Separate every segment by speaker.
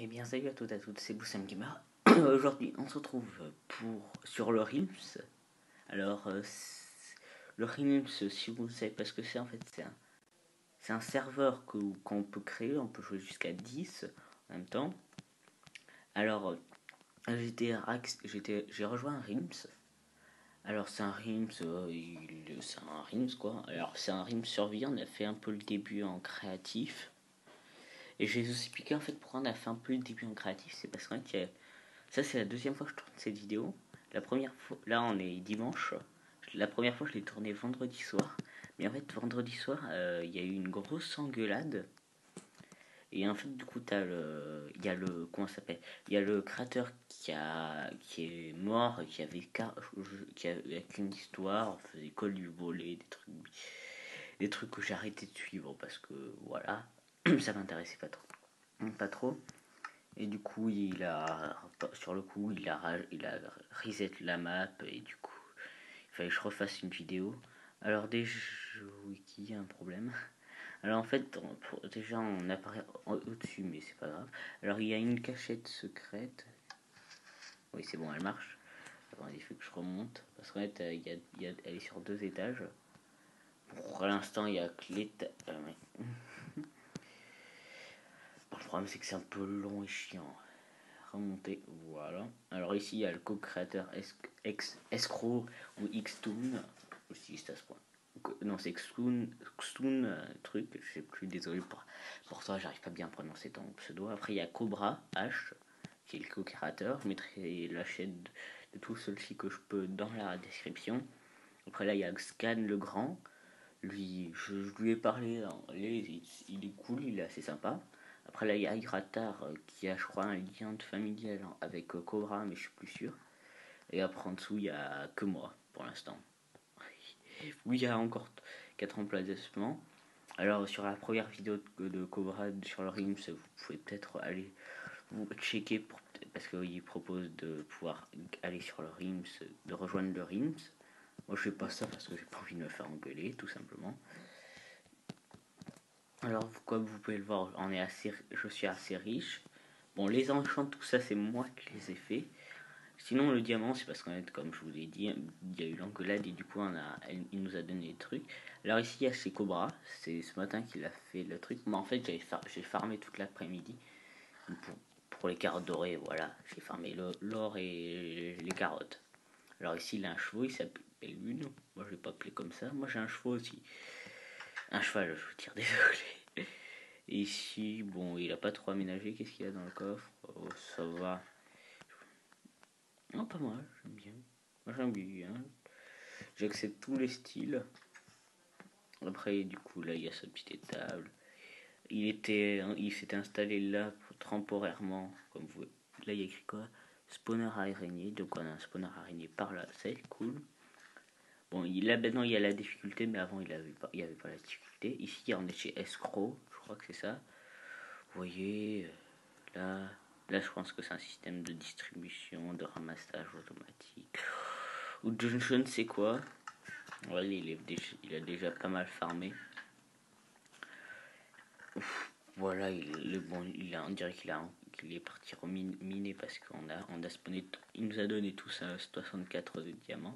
Speaker 1: Eh bien salut à toutes et à toutes, c'est Boussam Gamer. Aujourd'hui on se retrouve sur le Rims. Alors le Rims, si vous ne savez pas ce que c'est, en fait c'est un serveur qu'on peut créer, on peut jouer jusqu'à 10 en même temps. Alors j'ai rejoint un Rims. Alors c'est un Rims, c'est un Rims quoi. Alors c'est un Rims survie, on a fait un peu le début en créatif. Et je vais vous expliquer en fait pourquoi on a fait un peu le début en créatif, c'est parce qu'en fait ça, c'est la deuxième fois que je tourne cette vidéo. La première fois, là, on est dimanche. La première fois, je l'ai tourné vendredi soir. Mais en fait, vendredi soir, il y a eu une grosse engueulade. Et en fait, du coup, il y a le, comment ça s'appelle? Il y a le créateur qui est mort, avec une histoire, on faisait que lui voler, des trucs que j'ai arrêté de suivre parce que, voilà, ça m'intéressait pas trop. Pas trop. Et du coup, sur le coup, il a reset la map et du coup, il fallait que je refasse une vidéo. Alors déjà, wiki, il y a un problème. Alors en fait, déjà on apparaît au-dessus, mais c'est pas grave. Alors il y a une cachette secrète. Oui, c'est bon, elle marche. Attends, il faut que je remonte parce qu'en fait, elle est sur 2 étages. Pour l'instant, il y a que l'étage. Bon, le problème, c'est que c'est un peu long et chiant. Remonter, voilà. Alors ici il y a le co-créateur Escrow ou Xtoon, aussi c'est à ce point. Non, c'est Xtoon truc, je sais plus, désolé pour toi, j'arrive pas bien à prononcer ton pseudo. Après il y a Cobra H qui est le co-créateur, je mettrai la chaîne de tout ceux-ci que je peux dans la description. Après là il y a Scan le Grand, lui je lui ai parlé, il est cool, il est assez sympa. Après là il y a Hyratar qui a je crois un lien de familial avec Cobra mais je suis plus sûr. Et après en dessous il y a que moi pour l'instant. Oui il y a encore 4 emplacements. Alors sur la première vidéo de Cobra sur le Rims vous pouvez peut-être aller vous checker parce qu'il propose de pouvoir aller sur le Rims, de rejoindre le Rims. Moi je fais pas ça parce que j'ai pas envie de me faire engueuler tout simplement. Alors, comme vous pouvez le voir, je suis assez riche. Bon, les enchants, tout ça, c'est moi qui les ai fait. Sinon, le diamant, c'est parce qu'en fait, comme je vous ai dit, il y a eu l'engueulade et du coup, il nous a donné des trucs. Alors ici, il y a chez Cobra. C'est ce matin qu'il a fait le truc. Mais en fait, j'ai farmé toute l'après-midi pour les carottes dorées. Voilà, j'ai farmé l'or et les carottes. Alors ici, il a un chevaux, il s'appelle Lune. Moi, je vais pas appeler comme ça. Moi, j'ai un chevaux aussi. Un cheval, je veux dire, désolé. Et ici, bon, il a pas trop aménagé. Qu'est-ce qu'il y a dans le coffre? Oh, ça va. Non, pas mal, j'aime bien. Moi, j'aime bien. J'accepte tous les styles. Après, du coup, là, il y a sa petite étable. Il s'était installé là temporairement. Comme vous. Là, il y a écrit quoi? Spawner araignée. Donc, on a un spawner araignée par là. C'est cool. Bon, là, maintenant, il y a la difficulté, mais avant, il y avait pas la difficulté. Ici, on est chez Escrow. Je crois que c'est ça. Vous voyez, là, je pense que c'est un système de distribution, de ramassage automatique, ou de je ne sais quoi. Voilà, il a déjà pas mal farmé. Voilà, on dirait qu'il est parti reminer parce on a spawné, il nous a donné tous 64 de diamants.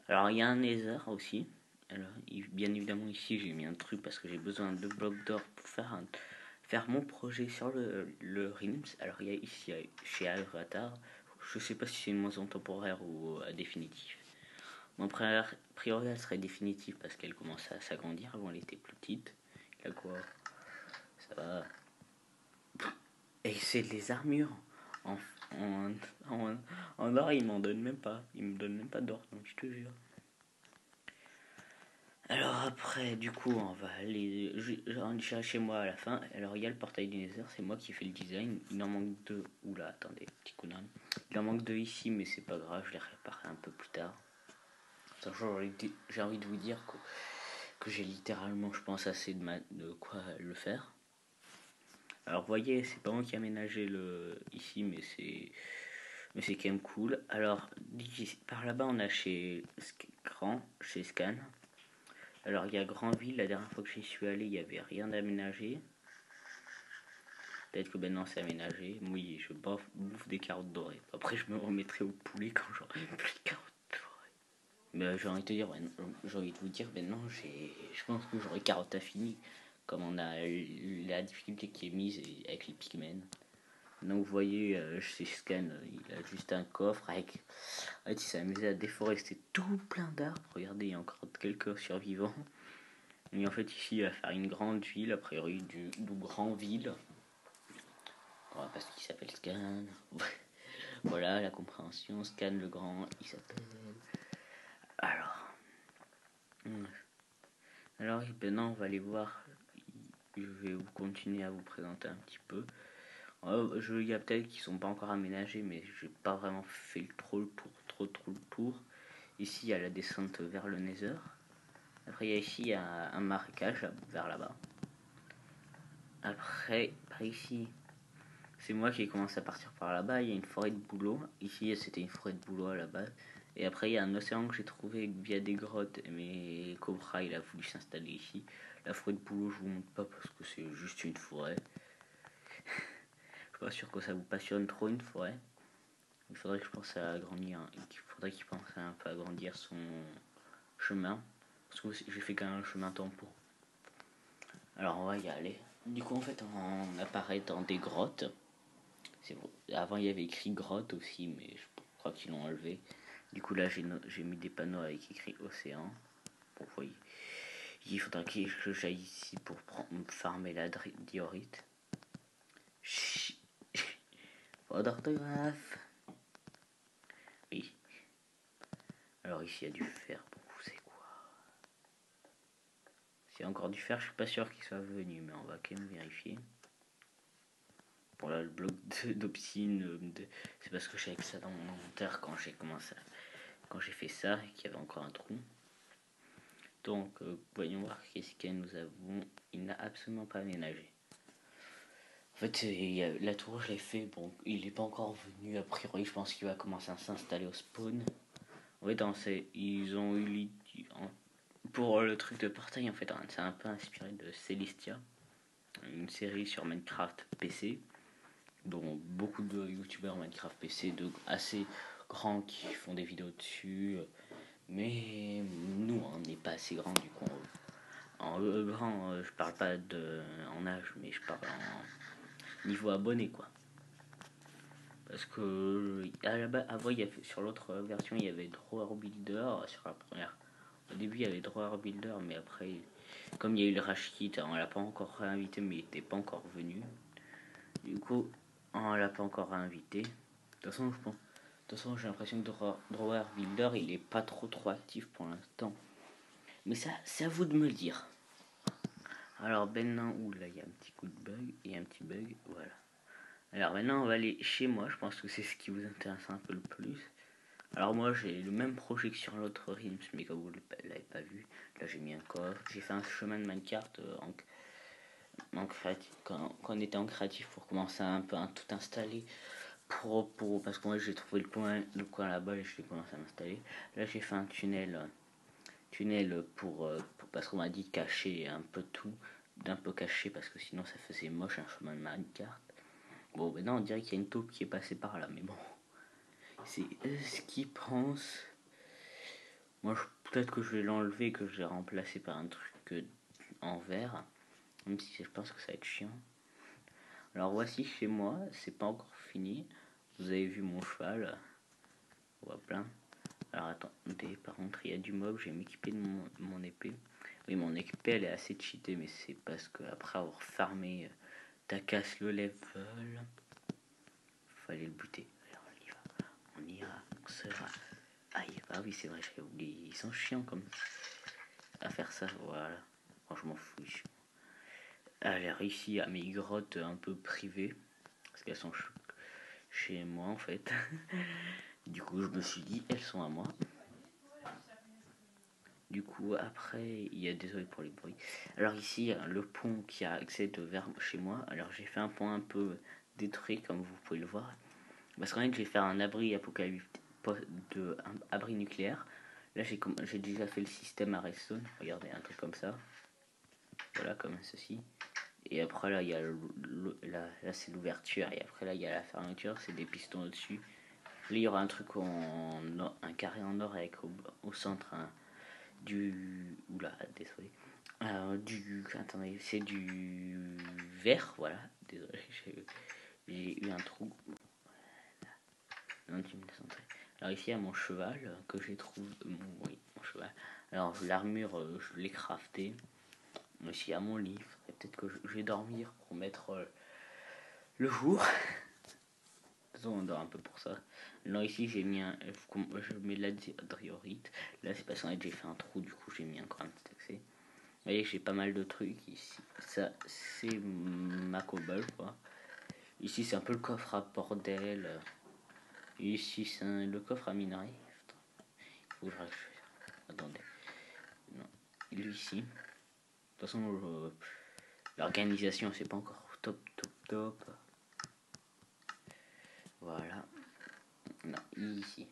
Speaker 1: Alors il y a un nether aussi. Alors, bien évidemment ici j'ai mis un truc parce que j'ai besoin de blocs d'or pour faire mon projet sur le Rims. Alors il y a ici chez Avatar, je sais pas si c'est une moisson temporaire ou définitive. Mon priori elle serait définitive parce qu'elle commence à s'agrandir. Avant elle était plus petite. Là quoi, ça va. Et c'est les armures en, en, en or, il m'en donne même pas. Il me donne même pas d'or, donc je te jure. Alors après, du coup, on va aller chez moi à la fin. Alors il y a le portail du Nether, c'est moi qui fais le design. Il en manque deux. Oula, attendez, petit coup d'âme. Il en manque deux ici, mais c'est pas grave, je les réparerai un peu plus tard. J'ai envie de vous dire que j'ai littéralement, je pense, assez de quoi le faire. Alors vous voyez, c'est pas moi qui ai aménagé ici, mais c'est quand même cool. Alors par là-bas, on a chez Scan. Alors il y a Grandville, la dernière fois que j'y suis allé, il n'y avait rien d'aménagé. Peut-être que maintenant c'est aménagé. Oui, je bouffe des carottes dorées. Après, je me remettrai au poulet quand j'aurai plus de carottes dorées. Mais j'ai envie de te dire, j'ai envie de vous dire, maintenant, je pense que j'aurai carottes infinies. Comme on a la difficulté qui est mise avec les pigments. Donc vous voyez, chez Scan, il a juste un coffre avec. En fait, il s'est amusé à déforester tout plein d'arbres. Regardez, il y a encore quelques survivants. Et en fait, ici, il va faire une grande ville, a priori, du grand ville. Voilà, parce qu'il s'appelle Scan. Voilà, la compréhension. Scan le grand, il s'appelle. Alors. Alors, maintenant, on va aller voir. Je vais vous continuer à vous présenter un petit peu. Il y a peut-être qui sont pas encore aménagés, mais j'ai pas vraiment fait trop le tour. Ici, il y a la descente vers le Nether. Après, il y a un marécage vers là-bas. Après, par ici, c'est moi qui ai commencé à partir par là-bas. Il y a une forêt de bouleaux. Ici, c'était une forêt de bouleaux à la base. Et après, il y a un océan que j'ai trouvé via des grottes. Mais Cobra, il a voulu s'installer ici. La forêt de bouleaux, je vous montre pas parce que c'est juste une forêt. Je suis pas sûr que ça vous passionne trop une forêt. Il faudrait que je pense à agrandir. Il faudrait qu'il pense à un peu agrandir son chemin. Parce que j'ai fait quand même un chemin tampon. Alors on va y aller. Du coup en fait on apparaît dans des grottes. C'est vrai. Avant il y avait écrit grotte aussi, mais je crois qu'ils l'ont enlevé. Du coup là j'ai mis des panneaux avec écrit océan. Bon, vous voyez. Il faudra que j'aille ici pour farmer la diorite. Pas d'orthographe. Oui. Alors ici il y a du fer. Bon, vous savez quoi. S'il y a encore du fer, je suis pas sûr qu'il soit venu, mais on va quand même vérifier. Bon là le bloc d'obscene, c'est parce que j'avais que ça dans mon inventaire quand j'ai fait ça et qu'il y avait encore un trou. Donc voyons voir qu'est-ce que nous avons. Il n'a absolument pas aménagé. En fait la tour je l'ai fait, bon il n'est pas encore venu, a priori je pense qu'il va commencer à s'installer au spawn. En fait ils ont eu pour le truc de portail en fait c'est un peu inspiré de Celestia, une série sur Minecraft PC. Dont beaucoup de youtubeurs Minecraft PC assez grands qui font des vidéos dessus, mais nous on n'est pas assez grands du coup. En grand, je parle pas en âge, mais je parle en niveau abonné quoi. Parce que avant sur l'autre version il y avait Drawer Builder, sur la première. Au début il y avait Drawer Builder, mais après comme il y a eu le Rage Kit, on l'a pas encore réinvité, mais il était pas encore venu. Du coup on l'a pas encore réinvité. De toute façon, j'ai l'impression que Drawer Builder, il est pas trop actif pour l'instant. Mais ça, c'est à vous de me le dire. Alors maintenant, là, il y a un petit coup de bug et un petit bug, voilà. Alors maintenant, on va aller chez moi. Je pense que c'est ce qui vous intéresse un peu le plus. Alors moi, j'ai le même projet que sur l'autre Rims, mais comme vous ne l'avez pas vu, là j'ai mis un coffre. J'ai fait un chemin de Minecraft en créatif, quand on était en créatif pour commencer un peu à tout installer. Parce que moi j'ai trouvé le coin là-bas et je l'ai commencé à m'installer. Là j'ai fait un tunnel parce qu'on m'a dit de cacher un peu tout, d'un peu caché parce que sinon ça faisait moche un chemin de Minecraft. Bon maintenant on dirait qu'il y a une taupe qui est passée par là, mais bon, c'est ce qu'ils pensent. Moi peut-être que je vais l'enlever, que je vais remplacer par un truc en verre, même si je pense que ça va être chiant. Alors voici chez moi, c'est pas encore fini. Vous avez vu mon cheval, on voit plein. Alors attendez, par contre il y a du mob, j'ai m'équipé de mon épée. Oui, mon épée elle est assez cheatée, mais c'est parce qu'après avoir farmé Takas le level, fallait le buter. Alors on ira, on sera. Aïe, ah oui c'est vrai, j'avais oublié, ils sont chiants comme à faire ça, voilà. Franchement fou. Alors ici à mes grottes un peu privées, parce qu'elles sont chez moi en fait. Du coup je me suis dit elles sont à moi. Du coup après il y a, désolé pour les bruits. Alors ici le pont qui accède vers chez moi. Alors j'ai fait un pont un peu détruit comme vous pouvez le voir. Parce qu'en fait j'ai fait un abri apocalyptique, un abri nucléaire. Là j'ai déjà fait le système à redstone. Regardez un truc comme ça. Voilà comme ceci. Et après là, il y a là c'est l'ouverture. Et après là, il y a la fermeture. C'est des pistons au-dessus. Là, il y aura un truc un carré en or avec au centre du. Oula, désolé. Attendez, c'est du vert, voilà. Désolé, j'ai eu un trou. Non, tu me laisses entrer. Alors ici, il y a mon cheval que j'ai trouvé. Oui, mon cheval. Alors l'armure, je l'ai crafté. Ici, il y a mon livre. Et peut-être que je vais dormir pour mettre le jour. De toute façon, on dort un peu pour ça. Alors ici, j'ai mis je mets de la diorite. Là, c'est parce qu'en fait, j'ai fait un trou. Du coup, j'ai mis encore un petit accès. Vous voyez, j'ai pas mal de trucs ici. Ça, c'est ma cobble, quoi. Ici, c'est un peu le coffre à bordel. Ici, c'est le coffre à minerai. Faut que attendez. Non. Lui ici. De toute façon, l'organisation, c'est pas encore top, top, top. Voilà. Non, ici.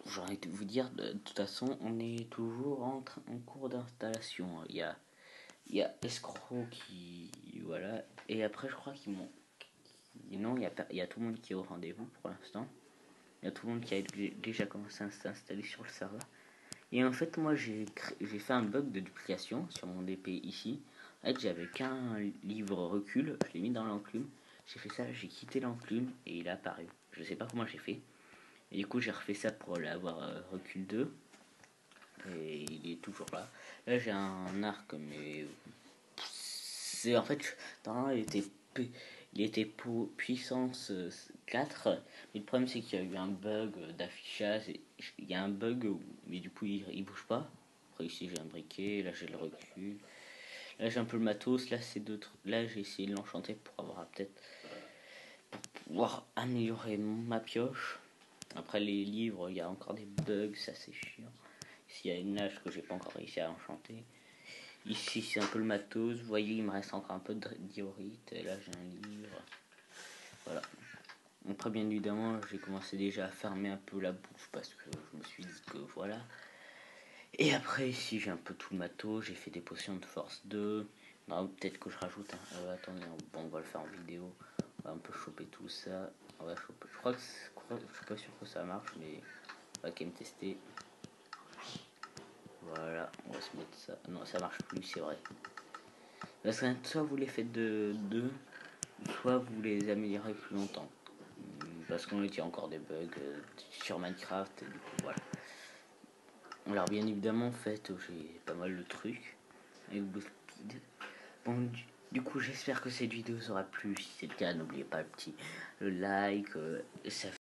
Speaker 1: J'ai envie de vous dire, de toute façon, on est toujours en cours d'installation. Il y a Escroc qui. Voilà. Et après, je crois qu'ils m'ont. Non, il y a tout le monde qui est au rendez-vous pour l'instant. Il y a tout le monde qui a déjà commencé à s'installer sur le serveur. Et en fait, moi, j'ai fait un bug de duplication sur mon DP ici. En fait, j'avais qu'un livre recul. Je l'ai mis dans l'enclume. J'ai fait ça, j'ai quitté l'enclume et il est apparu. Je sais pas comment j'ai fait. Et du coup, j'ai refait ça pour l'avoir recul 2. Et il est toujours là. Là, j'ai un arc, mais c'est en fait, dans il était puissance 4, mais le problème c'est qu'il y a eu un bug d'affichage. Il y a un bug, mais du coup il bouge pas. Après ici j'ai un briquet, là j'ai le recul. Là j'ai un peu le matos, là c'est d'autres. Là j'ai essayé de l'enchanter pour avoir peut-être pour pouvoir améliorer ma pioche. Après les livres, il y a encore des bugs, ça c'est chiant. Ici il y a une nage que j'ai pas encore réussi à enchanter. Ici c'est un peu le matos, vous voyez il me reste encore un peu de diorite, et là j'ai un livre. Voilà. Après bien évidemment j'ai commencé déjà à fermer un peu la bouche parce que je me suis dit que voilà. Et après ici j'ai un peu tout le matos, j'ai fait des potions de force 2. Non, peut-être que je rajoute un. Attendez, bon, on va le faire en vidéo. On va un peu choper tout ça. On va choper. Je suis pas sûr que ça marche, mais on va quand même tester. Voilà, on va se mettre ça. Non, ça marche plus, c'est vrai. Parce que soit vous les faites de 2, soit vous les améliorez plus longtemps. Parce qu'on y a encore des bugs sur Minecraft, du coup voilà. Alors bien évidemment en fait j'ai pas mal de trucs avec BuzzFeed. Bon du coup j'espère que cette vidéo vous aura plu. Si c'est le cas n'oubliez pas le like, ça